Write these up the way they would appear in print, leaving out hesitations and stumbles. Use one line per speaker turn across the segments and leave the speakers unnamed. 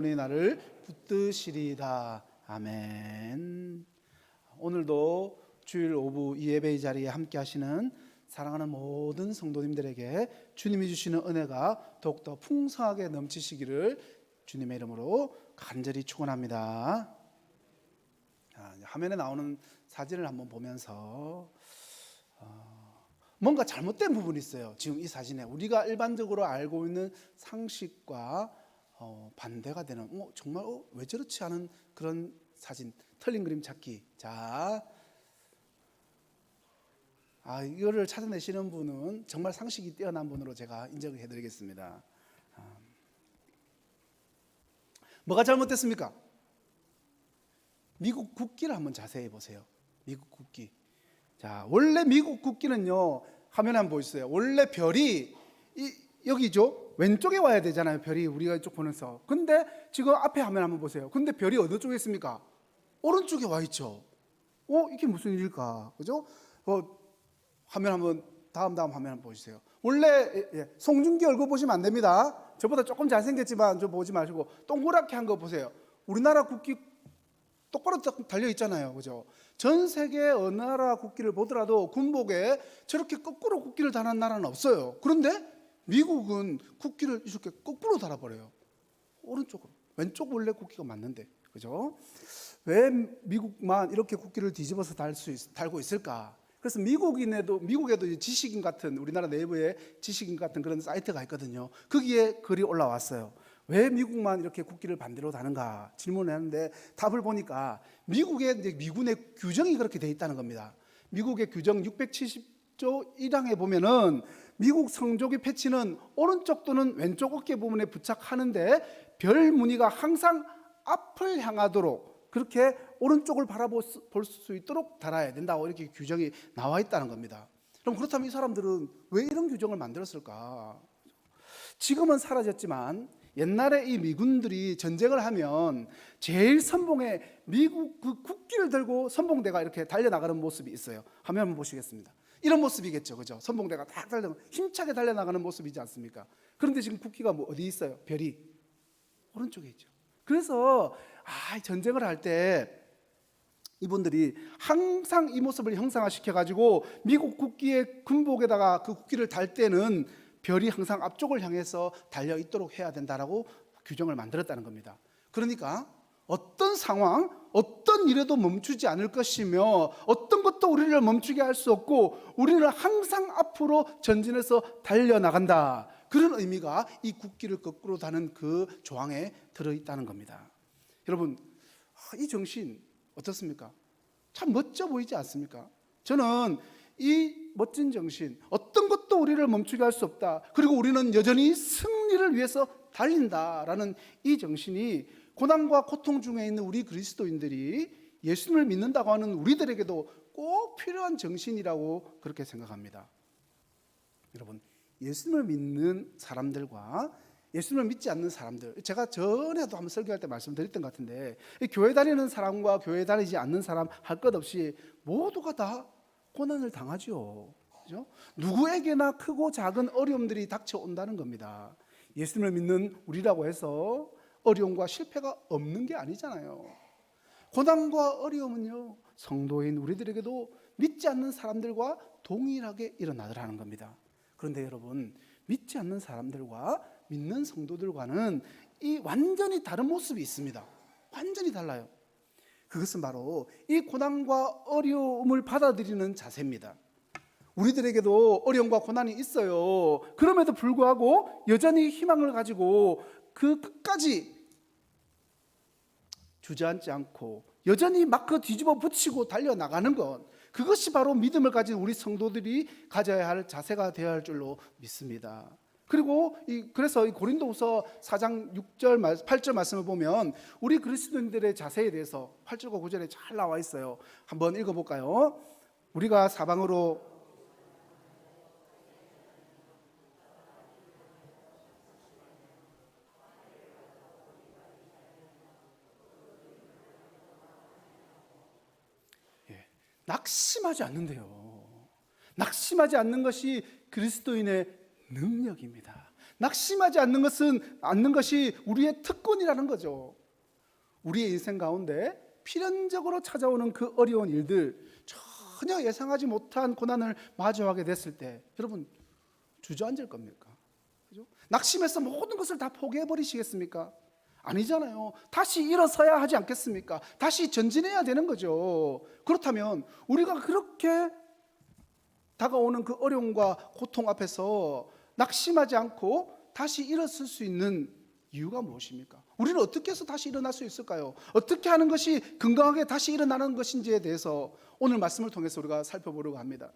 나를 붙드시리다. 아멘. 오늘도 주일 오후 이 예배의 자리에 함께 하시는 사랑하는 모든 성도님들에게 주님이 주시는 은혜가 더욱더 풍성하게 넘치시기를 주님의 이름으로 간절히 축원합니다. 화면에 나오는 사진을 한번 보면서 뭔가 잘못된 부분이 있어요. 지금 이 사진에 우리가 일반적으로 알고 있는 상식과 반대가 되는 정말 왜 저렇지 않은 그런 사진, 틀린 그림 찾기. 자, 이거를 찾아내시는 분은 정말 상식이 뛰어난 분으로 제가 인정을 해드리겠습니다. 뭐가 잘못됐습니까? 미국 국기를 한번 자세히 보세요. 미국 국기. 자, 원래 미국 국기는요, 화면에 한번 보이세요. 원래 별이 여기죠. 왼쪽에 와야 되잖아요. 별이 우리가 이쪽 보면서. 근데 지금 앞에 화면 한번 보세요. 근데 별이 어느 쪽에 있습니까? 오른쪽에 와 있죠. 이게 무슨 일일까? 그죠? 화면 한번 다음 화면 한번 보시세요. 원래 송중기 얼굴 보시면 안 됩니다. 저보다 조금 잘생겼지만 저 보지 마시고 동그랗게 한 거 보세요. 우리나라 국기 똑바로 달려 있잖아요. 그죠? 전 세계 어느 나라 국기를 보더라도 군복에 저렇게 거꾸로 국기를 다는 나라는 없어요. 그런데 미국은 국기를 이렇게 거꾸로 달아버려요. 오른쪽으로. 왼쪽 원래 국기가 맞는데. 그죠? 왜 미국만 이렇게 국기를 뒤집어서 달고 있을까? 그래서 미국에도 지식인 같은, 우리나라 내부에 지식인 같은 그런 사이트가 있거든요. 거기에 글이 올라왔어요. 왜 미국만 이렇게 국기를 반대로 다는가 질문을 했는데 답을 보니까 미국의 이제 미군의 규정이 그렇게 돼 있다는 겁니다. 미국의 규정 670조 1항에 보면은 미국 성조기 패치는 오른쪽 또는 왼쪽 어깨 부분에 부착하는데 별 무늬가 항상 앞을 향하도록 그렇게 오른쪽을 바라볼 수 있도록 달아야 된다고 이렇게 규정이 나와 있다는 겁니다. 그럼 그렇다면 이 사람들은 왜 이런 규정을 만들었을까? 지금은 사라졌지만 옛날에 이 미군들이 전쟁을 하면 제일 선봉에 미국 그 국기를 들고 선봉대가 이렇게 달려나가는 모습이 있어요. 화면 한번 보시겠습니다. 이런 모습이겠죠. 그죠? 선봉대가 딱 힘차게 달려나가는 모습이지 않습니까? 그런데 지금 국기가 어디 있어요? 별이 오른쪽에 있죠. 그래서 전쟁을 할 때 이분들이 항상 이 모습을 형상화시켜 가지고 미국 국기의 군복에다가 그 국기를 달 때는 별이 항상 앞쪽을 향해서 달려 있도록 해야 된다라고 규정을 만들었다는 겁니다. 그러니까 어떤 상황, 어떤 일에도 멈추지 않을 것이며 어떤 것도 우리를 멈추게 할 수 없고 우리는 항상 앞으로 전진해서 달려나간다. 그런 의미가 이 국기를 거꾸로 다는 그 조항에 들어있다는 겁니다. 여러분, 이 정신 어떻습니까? 참 멋져 보이지 않습니까? 저는 이 멋진 정신, 어떤 것도 우리를 멈추게 할 수 없다. 그리고 우리는 여전히 승리를 위해서 달린다라는 이 정신이 고난과 고통 중에 있는 우리 그리스도인들이 예수님을 믿는다고 하는 우리들에게도 꼭 필요한 정신이라고 그렇게 생각합니다. 여러분, 예수님을 믿는 사람들과 예수님을 믿지 않는 사람들, 제가 전에도 한번 설교할 때 말씀드렸던 것 같은데 교회 다니는 사람과 교회 다니지 않는 사람 할 것 없이 모두가 다 고난을 당하죠. 그죠? 누구에게나 크고 작은 어려움들이 닥쳐온다는 겁니다. 예수님을 믿는 우리라고 해서 어려움과 실패가 없는 게 아니잖아요. 고난과 어려움은요, 성도인 우리들에게도 믿지 않는 사람들과 동일하게 일어나더라는 겁니다. 그런데 여러분, 믿지 않는 사람들과 믿는 성도들과는 이 완전히 다른 모습이 있습니다. 완전히 달라요. 그것은 바로 이 고난과 어려움을 받아들이는 자세입니다. 우리들에게도 어려움과 고난이 있어요. 그럼에도 불구하고 여전히 희망을 가지고 그 끝까지 주저앉지 않고 여전히 막 그 뒤집어 붙이고 달려나가는 것, 그것이 바로 믿음을 가진 우리 성도들이 가져야 할 자세가 되어야 할 줄로 믿습니다. 그리고 그래서 이 고린도후서 4장 6절 8절 말씀을 보면 우리 그리스도인들의 자세에 대해서 8절과 9절에 잘 나와 있어요. 한번 읽어볼까요? 우리가 사방으로 낙심하지 않는데요. 낙심하지 않는 것이 그리스도인의 능력입니다. 낙심하지 않는 것이 우리의 특권이라는 거죠. 우리의 인생 가운데 필연적으로 찾아오는 그 어려운 일들, 전혀 예상하지 못한 고난을 마주하게 됐을 때 여러분 주저앉을 겁니까? 그죠? 낙심해서 모든 것을 다 포기해 버리시겠습니까? 아니잖아요. 다시 일어서야 하지 않겠습니까? 다시 전진해야 되는 거죠. 그렇다면 우리가 그렇게 다가오는 그 어려움과 고통 앞에서 낙심하지 않고 다시 일어설 수 있는 이유가 무엇입니까? 우리는 어떻게 해서 다시 일어날 수 있을까요? 어떻게 하는 것이 건강하게 다시 일어나는 것인지에 대해서 오늘 말씀을 통해서 우리가 살펴보려고 합니다.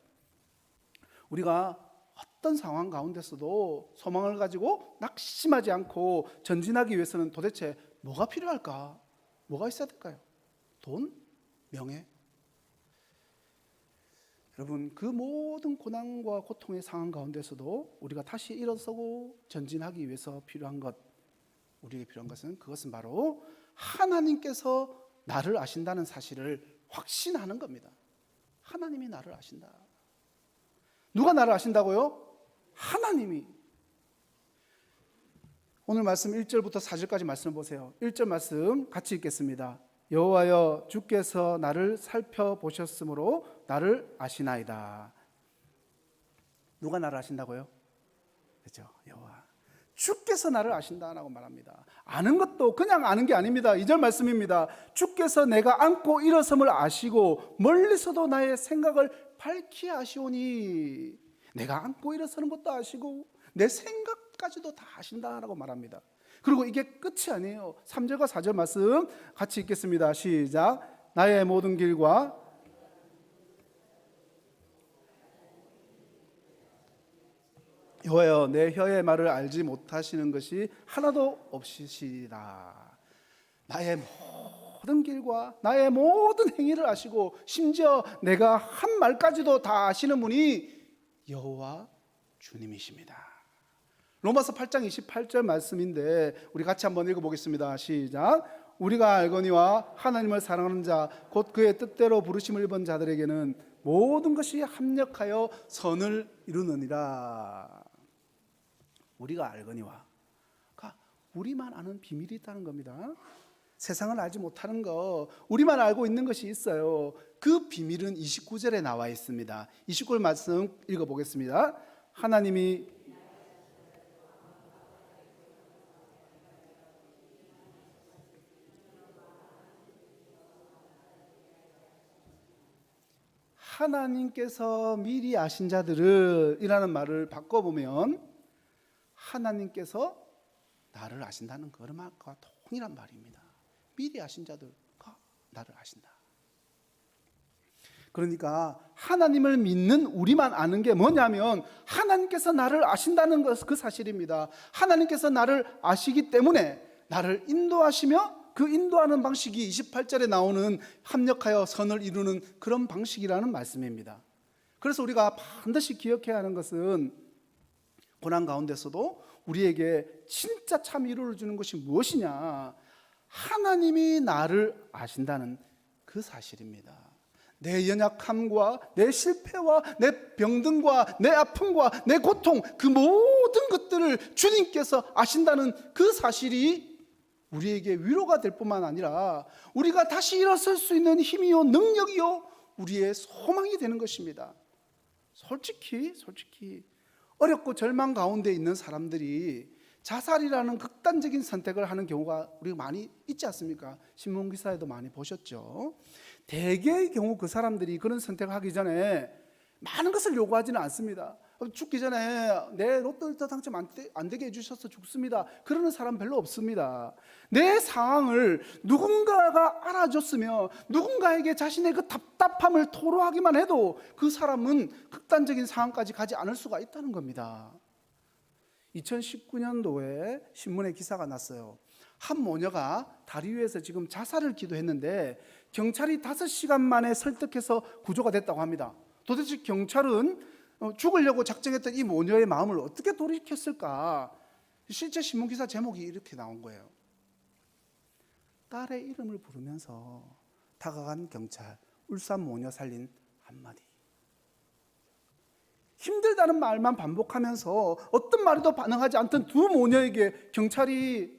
우리가 어떤 상황 가운데서도 소망을 가지고 낙심하지 않고 전진하기 위해서는 도대체 뭐가 필요할까? 뭐가 있어야 될까요? 돈? 명예? 여러분, 그 모든 고난과 고통의 상황 가운데서도 우리가 다시 일어서고 전진하기 위해서 필요한 것, 우리에게 필요한 것은 그것은 바로 하나님께서 나를 아신다는 사실을 확신하는 겁니다. 하나님이 나를 아신다. 누가 나를 아신다고요? 하나님이. 오늘 말씀 1절부터 4절까지 말씀을 보세요. 1절 말씀 같이 읽겠습니다. 여호와여 주께서 나를 살펴보셨으므로 나를 아시나이다. 누가 나를 아신다고요? 그렇죠. 여호와. 주께서 나를 아신다라고 말합니다. 아는 것도 그냥 아는 게 아닙니다. 2절 말씀입니다. 주께서 내가 앉고 일어섬을 아시고 멀리서도 나의 생각을 밝히 아시오니. 내가 앉고 일어서는 것도 아시고 내 생각까지도 다 아신다라고 말합니다. 그리고 이게 끝이 아니에요. 3절과 4절 말씀 같이 읽겠습니다. 시작. 나의 모든 길과 여호와여 내 혀의 말을 알지 못하시는 것이 하나도 없으시리라. 나의 모든 길과 나의 모든 행위를 아시고 심지어 내가 한 말까지도 다 아시는 분이 여호와 주님이십니다. 로마서 8장 28절 말씀인데 우리 같이 한번 읽어보겠습니다. 시작. 우리가 알거니와 하나님을 사랑하는 자 곧 그의 뜻대로 부르심을 입은 자들에게는 모든 것이 합력하여 선을 이루느니라. 우리가 알거니와, 우리만 아는 비밀이 있다는 겁니다. 세상을 알지 못하는 거, 우리만 알고 있는 것이 있어요. 그 비밀은 29절에 나와 있습니다. 29절 말씀 읽어보겠습니다. 하나님이 하나님께서 미리 아신 자들을 이라는 말을 바꿔보면 하나님께서 나를 아신다는 그것과 동일한 말입니다. 미리 아신 자들과 나를 아신다. 그러니까 하나님을 믿는 우리만 아는 게 뭐냐면 하나님께서 나를 아신다는 것, 그 사실입니다. 하나님께서 나를 아시기 때문에 나를 인도하시며 그 인도하는 방식이 28절에 나오는 합력하여 선을 이루는 그런 방식이라는 말씀입니다. 그래서 우리가 반드시 기억해야 하는 것은 고난 가운데서도 우리에게 진짜 참 위로를 주는 것이 무엇이냐? 하나님이 나를 아신다는 그 사실입니다. 내 연약함과 내 실패와 내 병든과 내 아픔과 내 고통, 그 모든 것들을 주님께서 아신다는 그 사실이 우리에게 위로가 될 뿐만 아니라 우리가 다시 일어설 수 있는 힘이요 능력이요 우리의 소망이 되는 것입니다. 솔직히 어렵고 절망 가운데 있는 사람들이 자살이라는 극단적인 선택을 하는 경우가 우리가 많이 있지 않습니까? 신문기사에도 많이 보셨죠. 대개의 경우 그 사람들이 그런 선택을 하기 전에 많은 것을 요구하지는 않습니다. 죽기 전에 내 로또 1등 당첨 안 되게 해주셔서 죽습니다. 그러는 사람 별로 없습니다. 내 상황을 누군가가 알아줬으며 누군가에게 자신의 그 답답함을 토로하기만 해도 그 사람은 극단적인 상황까지 가지 않을 수가 있다는 겁니다. 2019년도에 신문에 기사가 났어요. 한 모녀가 다리 위에서 지금 자살을 기도했는데 경찰이 5시간 만에 설득해서 구조가 됐다고 합니다. 도대체 경찰은 죽으려고 작정했던 이 모녀의 마음을 어떻게 돌이켰을까? 실제 신문기사 제목이 이렇게 나온 거예요. 딸의 이름을 부르면서 다가간 경찰, 울산 모녀 살린 한마디. 힘들다는 말만 반복하면서 어떤 말에도 반응하지 않던 두 모녀에게 경찰이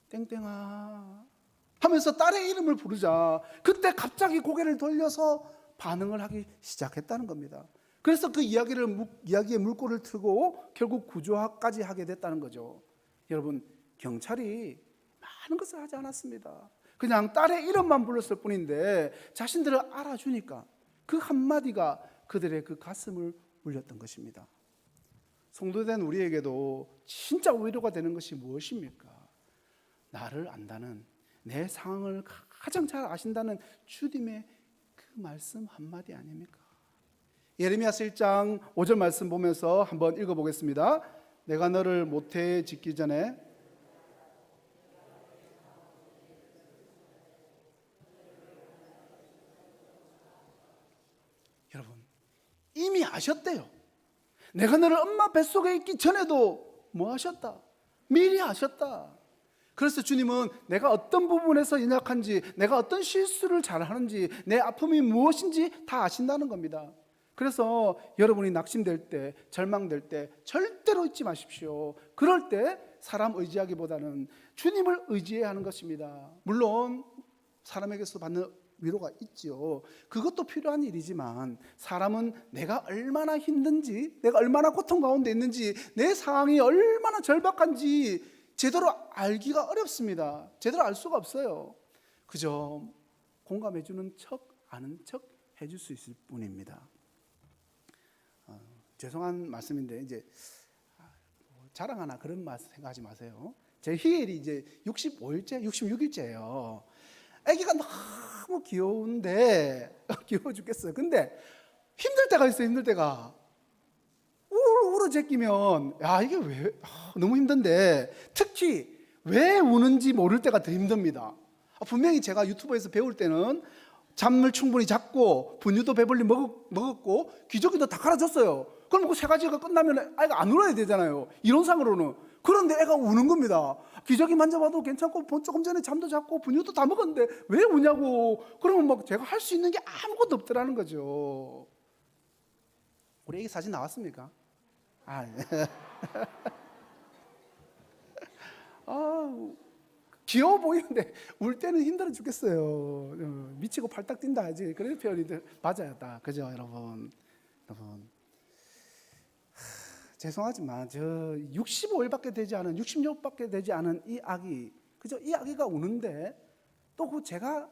땡땡아 하면서 딸의 이름을 부르자 그때 갑자기 고개를 돌려서 반응을 하기 시작했다는 겁니다. 그래서 그 이야기의 물꼬를 트고 결국 구조까지 하게 됐다는 거죠. 여러분, 경찰이 많은 것을 하지 않았습니다. 그냥 딸의 이름만 불렀을 뿐인데 자신들을 알아주니까 그 한마디가 그들의 그 가슴을 울렸던 것입니다. 성도된 우리에게도 진짜 위로가 되는 것이 무엇입니까? 나를 안다는, 내 상황을 가장 잘 아신다는 주님의 그 말씀 한마디 아닙니까? 예레미야서 1장 5절 말씀 보면서 한번 읽어보겠습니다. 내가 너를 모태에 짓기 전에 여러분, 이미 아셨대요. 내가 너를 엄마 뱃속에 있기 전에도 뭐 하셨다? 미리 아셨다. 그래서 주님은 내가 어떤 부분에서 연약한지, 내가 어떤 실수를 잘하는지, 내 아픔이 무엇인지 다 아신다는 겁니다. 그래서 여러분이 낙심될 때, 절망될 때 절대로 잊지 마십시오. 그럴 때 사람 의지하기보다는 주님을 의지해야 하는 것입니다. 물론 사람에게서 받는 위로가 있죠. 그것도 필요한 일이지만 사람은 내가 얼마나 힘든지, 내가 얼마나 고통 가운데 있는지, 내 상황이 얼마나 절박한지 제대로 알기가 어렵습니다. 제대로 알 수가 없어요. 그저 공감해주는 척, 아는 척 해줄 수 있을 뿐입니다. 죄송한 말씀인데 이제 자랑하나 그런 말 생각하지 마세요. 제 희엘이 이제 65일째, 66일째예요. 아기가 너무 귀여운데 귀여워 죽겠어요. 근데 힘들 때가 있어요. 힘들 때가 울어 제끼면 야 이게 왜 너무 힘든데 특히 왜 우는지 모를 때가 더 힘듭니다. 분명히 제가 유튜브에서 배울 때는 잠을 충분히 잤고 분유도 배불리 먹었고 기저귀도 다 갈아줬어요. 그럼 그 세 가지가 끝나면 아이가 안 울어야 되잖아요. 이론상으로는. 그런데 애가 우는 겁니다. 기저귀 만져봐도 괜찮고 조금 전에 잠도 잤고 분유도 다 먹었는데 왜 우냐고. 그러면 막 제가 할 수 있는 게 아무것도 없더라는 거죠. 우리 애기 사진 나왔습니까? 귀여워 보이는데 울 때는 힘들어 죽겠어요. 미치고 팔딱 뛴다 하지. 그런 표현이 맞아요. 딱 그죠, 여러분. 죄송하지만 저 65일밖에 되지 않은 66밖에 되지 않은 이 아기, 그죠? 이 아기가 우는데 또 제가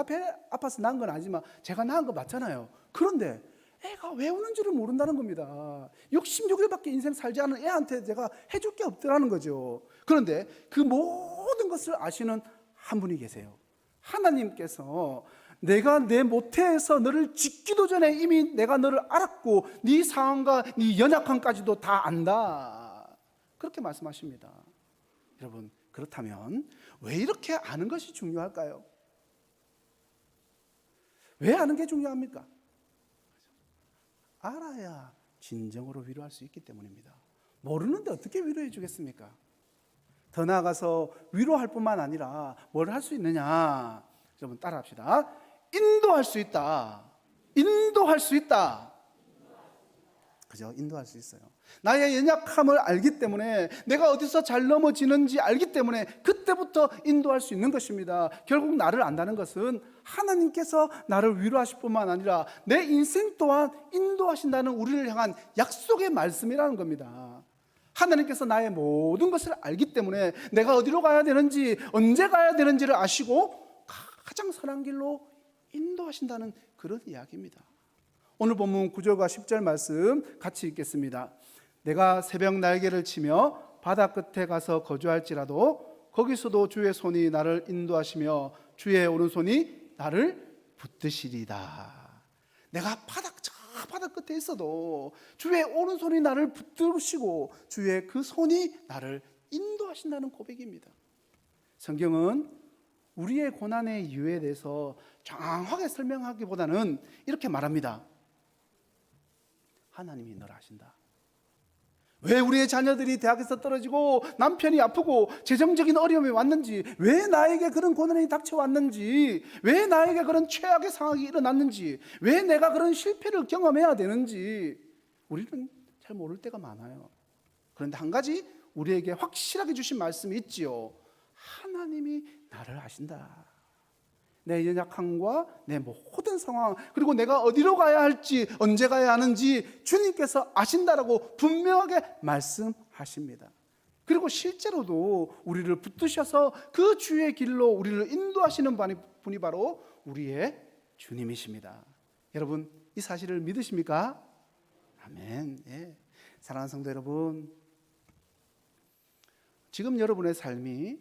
배 아파서 낳은 건 아니지만 제가 낳은 거 맞잖아요. 그런데 애가 왜 우는지를 모른다는 겁니다. 66일밖에 인생 살지 않은 애한테 제가 해줄 게 없더라는 거죠. 그런데 그 모든 것을 아시는 한 분이 계세요. 하나님께서 내가 내 모태에서 너를 짓기도 전에 이미 내가 너를 알았고 네 상황과 네 연약함까지도 다 안다. 그렇게 말씀하십니다. 여러분, 그렇다면 왜 이렇게 아는 것이 중요할까요? 왜 아는 게 중요합니까? 알아야 진정으로 위로할 수 있기 때문입니다. 모르는데 어떻게 위로해 주겠습니까? 더 나아가서 위로할 뿐만 아니라 뭘 할 수 있느냐? 여러분 따라합시다. 인도할 수 있다. 인도할 수 있다. 그죠? 인도할 수 있어요. 나의 연약함을 알기 때문에, 내가 어디서 잘 넘어지는지 알기 때문에 그때부터 인도할 수 있는 것입니다. 결국 나를 안다는 것은 하나님께서 나를 위로하실 뿐만 아니라 내 인생 또한 인도하신다는 우리를 향한 약속의 말씀이라는 겁니다. 하나님께서 나의 모든 것을 알기 때문에 내가 어디로 가야 되는지, 언제 가야 되는지를 아시고 가장 선한 길로 인도하신다는 그런 이야기입니다. 오늘 본문 9절과 10절 말씀 같이 읽겠습니다. 내가 새벽 날개를 치며 바다 끝에 가서 거주할지라도 거기서도 주의 손이 나를 인도하시며 주의 오른손이 나를 붙드시리다. 내가 바다 끝에 있어도 주의 오른손이 나를 붙드시고 주의 그 손이 나를 인도하신다는 고백입니다. 성경은 우리의 고난의 이유에 대해서 정확하게 설명하기보다는 이렇게 말합니다. 하나님이 너를 아신다. 왜 우리의 자녀들이 대학에서 떨어지고 남편이 아프고 재정적인 어려움이 왔는지, 왜 나에게 그런 고난이 닥쳐왔는지, 왜 나에게 그런 최악의 상황이 일어났는지, 왜 내가 그런 실패를 경험해야 되는지, 우리는 잘 모를 때가 많아요. 그런데 한 가지 우리에게 확실하게 주신 말씀이 있지요. 하나님이 나를 아신다. 내 연약함과 내 모든 상황, 그리고 내가 어디로 가야 할지, 언제 가야 하는지 주님께서 아신다라고 분명하게 말씀하십니다. 그리고 실제로도 우리를 붙드셔서 그 주의 길로 우리를 인도하시는 분이 바로 우리의 주님이십니다. 여러분, 이 사실을 믿으십니까? 아멘. 예. 사랑하는 성도 여러분, 지금 여러분의 삶이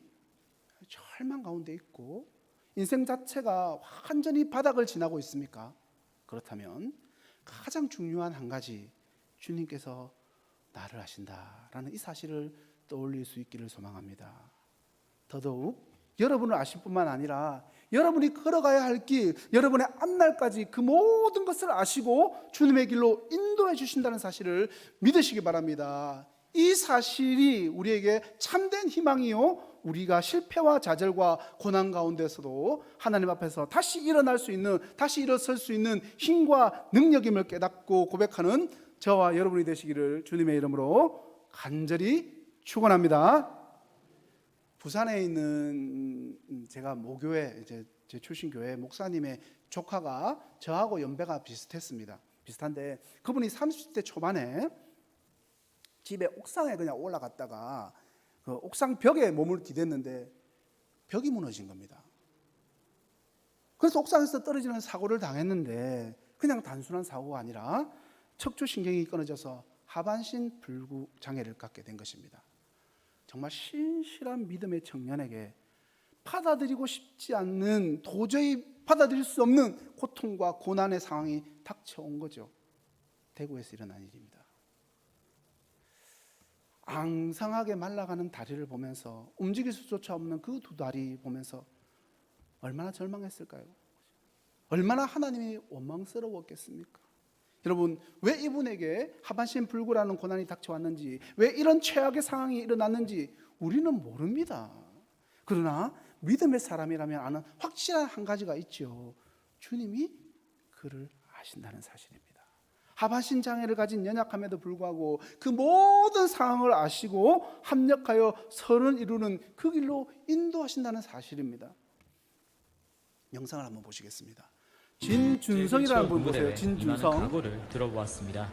절망 가운데 있고 인생 자체가 완전히 바닥을 지나고 있습니까? 그렇다면 가장 중요한 한 가지, 주님께서 나를 아신다라는 이 사실을 떠올릴 수 있기를 소망합니다. 더더욱 여러분을 아실 뿐만 아니라 여러분이 걸어가야 할 길, 여러분의 앞날까지 그 모든 것을 아시고 주님의 길로 인도해 주신다는 사실을 믿으시기 바랍니다. 이 사실이 우리에게 참된 희망이요, 우리가 실패와 좌절과 고난 가운데서도 하나님 앞에서 다시 일어날 수 있는, 다시 일어설 수 있는 힘과 능력임을 깨닫고 고백하는 저와 여러분이 되시기를 주님의 이름으로 간절히 축원합니다. 부산에 있는 제가 모교회, 제 출신 교회 목사님의 조카가 저하고 연배가 비슷한데 그분이 30대 초반에 집에 옥상에 그냥 올라갔다가 그 옥상 벽에 몸을 기댔는데 벽이 무너진 겁니다. 그래서 옥상에서 떨어지는 사고를 당했는데 그냥 단순한 사고가 아니라 척추신경이 끊어져서 하반신 불구 장애를 갖게 된 것입니다. 정말 신실한 믿음의 청년에게 받아들이고 싶지 않는, 도저히 받아들일 수 없는 고통과 고난의 상황이 닥쳐온 거죠. 대구에서 일어난 일입니다. 앙상하게 말라가는 다리를 보면서, 움직일 수조차 없는 그 두 다리 보면서 얼마나 절망했을까요? 얼마나 하나님이 원망스러웠겠습니까? 여러분, 왜 이분에게 하반신 불구라는 고난이 닥쳐왔는지, 왜 이런 최악의 상황이 일어났는지 우리는 모릅니다. 그러나 믿음의 사람이라면 아는 확실한 한 가지가 있죠. 주님이 그를 아신다는 사실입니다. 하반신 장애를 가진 연약함에도 불구하고 그 모든 상황을 아시고 합력하여 선을 이루는 그 길로 인도하신다는 사실입니다. 영상을 한번 보시겠습니다. 진준성이라는 분 보세요. 진준성.
각오를 들어보았습니다.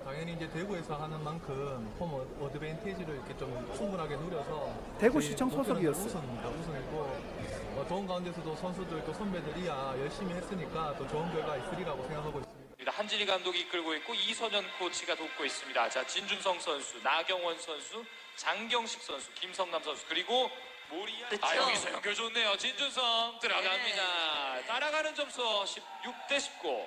당연히 이제 대구에서 하는 만큼 홈 어드밴티지를 이렇게 좀 충분하게 누려서
대구시청 소속이었어요.
우승이고 좋은 가운데서도 선수들 또 선배들이야 열심히 했으니까 또 좋은 결과 있으리라고 생각하고 있습니다.
한진희 감독이 이끌고 있고 이선현 코치가 돕고 있습니다. 자, 진준성 선수, 나경원 선수, 장경식 선수, 김성남 선수, 그리고 모리아.
그렇죠.
여기서 연결 좋네요. 진준성 들어갑니다.
네.
따라가는 점수 16대 19.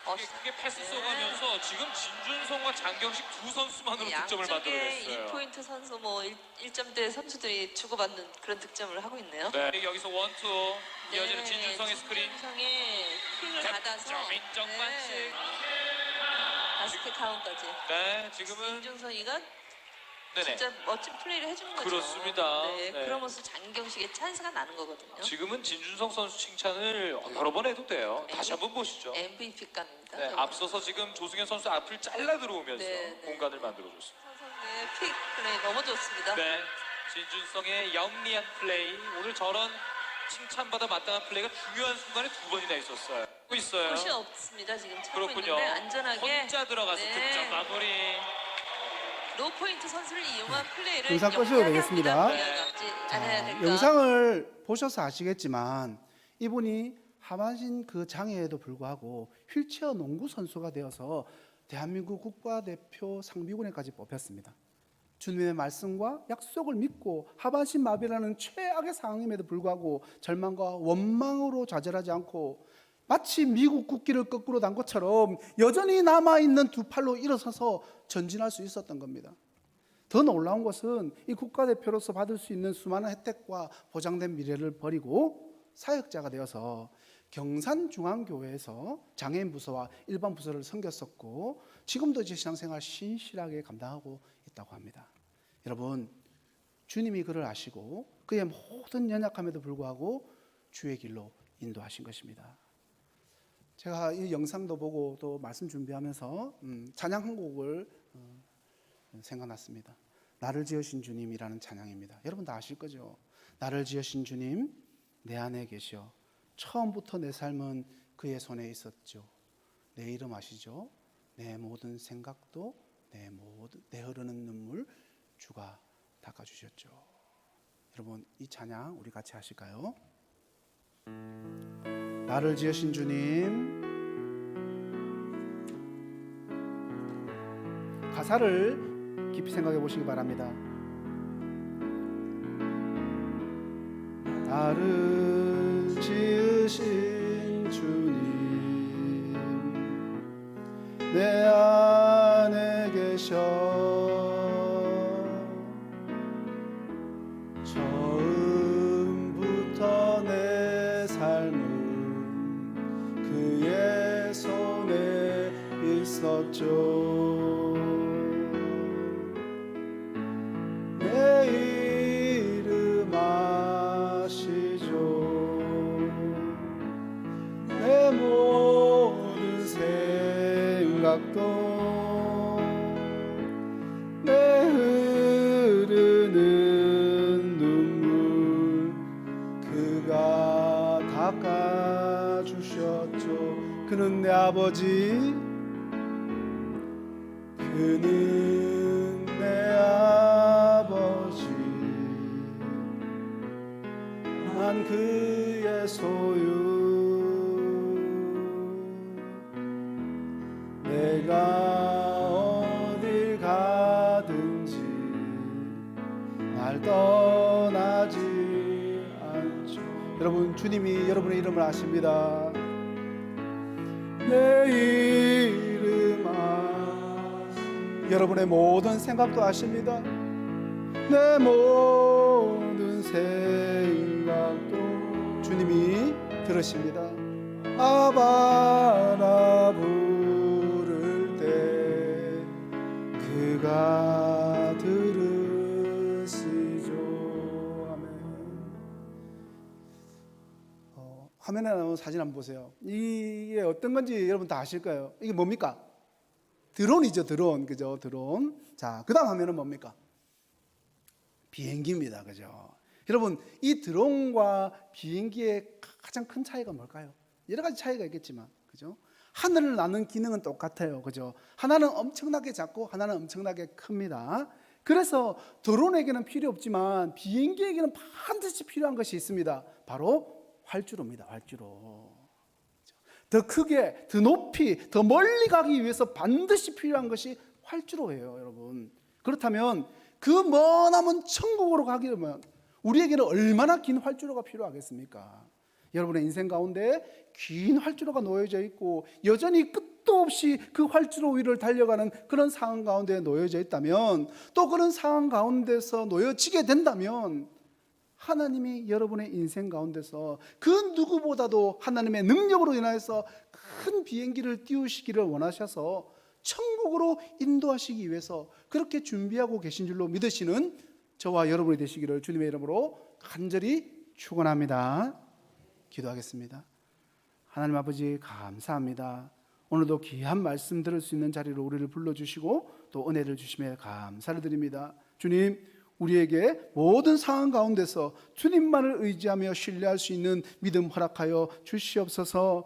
크게 패스 쏘가면서 지금 진준성과 장경식 두 선수만으로 득점을 만들어냈어요.
양쪽에 2포인트 선수, 1점대 선수들이 주고받는 그런 득점을 하고 있네요.
네, 여기서 원투 이어지는 진준성의 스크린.
진준성의 킥을 받아서
인정 반칙.
바스켓 카운까지.
네, 지금은
진준성이가
네네.
진짜 멋진 플레이를 해주는 거죠.
그렇습니다.
네,
네.
그러면서 장경식의 찬스가 나는 거거든요.
지금은 진준성 선수 칭찬을 여러 번 해도 돼요. 다시 한번 보시죠.
MVP감입니다.
네, 앞서서 지금 조승현 선수 앞을 잘라 들어오면서
네.
공간을 만들어줬습니다.
선수의 픽 플레이 너무 좋습니다.
네, 진준성의 영리한 플레이. 오늘 저런 칭찬받아 마땅한 플레이가 중요한 순간에 두 번이나 있었어요.
슛이 없습니다. 지금 차고
그렇군요.
있는데 안전하게
혼자 들어가서
네.
득점 마무리.
로포인트 선수를 이용한 플레이를
영상 끄셔도 되겠습니다. 영상을 보셔서 아시겠지만 이분이 하반신 그 장애에도 불구하고 휠체어 농구 선수가 되어서 대한민국 국가대표 상비군에까지 뽑혔습니다. 주님의 말씀과 약속을 믿고 하반신 마비라는 최악의 상황임에도 불구하고 절망과 원망으로 좌절하지 않고 마치 미국 국기를 거꾸로 단 것처럼 여전히 남아있는 두 팔로 일어서서 전진할 수 있었던 겁니다. 더 놀라운 것은 이 국가대표로서 받을 수 있는 수많은 혜택과 보장된 미래를 버리고 사역자가 되어서 경산중앙교회에서 장애인 부서와 일반 부서를 섬겼었고 지금도 이제 신앙생활 신실하게 감당하고 있다고 합니다. 여러분, 주님이 그를 아시고 그의 모든 연약함에도 불구하고 주의 길로 인도하신 것입니다. 제가 이 영상도 보고 또 말씀 준비하면서 찬양 한 곡을 생각났습니다. 나를 지으신 주님이라는 찬양입니다. 여러분 다 아실 거죠? 나를 지으신 주님 내 안에 계셔. 처음부터 내 삶은 그의 손에 있었죠. 내 이름 아시죠? 내 모든 생각도 내 흐르는 눈물 주가 닦아주셨죠. 여러분 이 찬양 우리 같이 하실까요? 나를 지으신 주님. 가사를 깊이 생각해 보시기 바랍니다. 나를 지으신 주님 내 안에 계셔. 처음부터 내 삶은 그의 손에 있었죠. 내 이름 아시죠. 내 모든 생각도 내 흐르는 눈물 그가 닦아주셨죠. 그는 내 아버지, 그는 내 아버지, 난 그의 소유. 내가 어딜 가든지 날 떠나지 않죠. 여러분 주님이 여러분의 이름을 아십니다. 내 이름 여러분의 모든 생각도 아십니다. 내 모든 생각도 주님이 들으십니다. 아바라 부를 때 그가 들으시죠. 아멘. 화면에 나오는 사진 한번 보세요. 이게 어떤 건지 여러분 다 아실까요? 이게 뭡니까? 드론이죠, 드론. 그죠? 드론. 자, 그 다음 화면은 뭡니까? 비행기입니다. 그죠? 여러분, 이 드론과 비행기의 가장 큰 차이가 뭘까요? 여러 가지 차이가 있겠지만, 그죠? 하늘을 나는 기능은 똑같아요. 그죠? 하나는 엄청나게 작고, 하나는 엄청나게 큽니다. 그래서 드론에게는 필요 없지만, 비행기에게는 반드시 필요한 것이 있습니다. 바로 활주로입니다. 활주로. 더 크게, 더 높이, 더 멀리 가기 위해서 반드시 필요한 것이 활주로예요, 여러분. 그렇다면 그 머나먼 천국으로 가려면 우리에게는 얼마나 긴 활주로가 필요하겠습니까? 여러분의 인생 가운데 긴 활주로가 놓여져 있고 여전히 끝도 없이 그 활주로 위를 달려가는 그런 상황 가운데 놓여져 있다면, 또 그런 상황 가운데서 놓여지게 된다면 하나님이 여러분의 인생 가운데서 그 누구보다도 하나님의 능력으로 인하여서 큰 비행기를 띄우시기를 원하셔서 천국으로 인도하시기 위해서 그렇게 준비하고 계신 줄로 믿으시는 저와 여러분이 되시기를 주님의 이름으로 간절히 축원합니다. 기도하겠습니다. 하나님 아버지 감사합니다. 오늘도 귀한 말씀 들을 수 있는 자리로 우리를 불러주시고 또 은혜를 주심에 감사를 드립니다. 주님, 우리에게 모든 상황 가운데서 주님만을 의지하며 신뢰할 수 있는 믿음 허락하여 주시옵소서.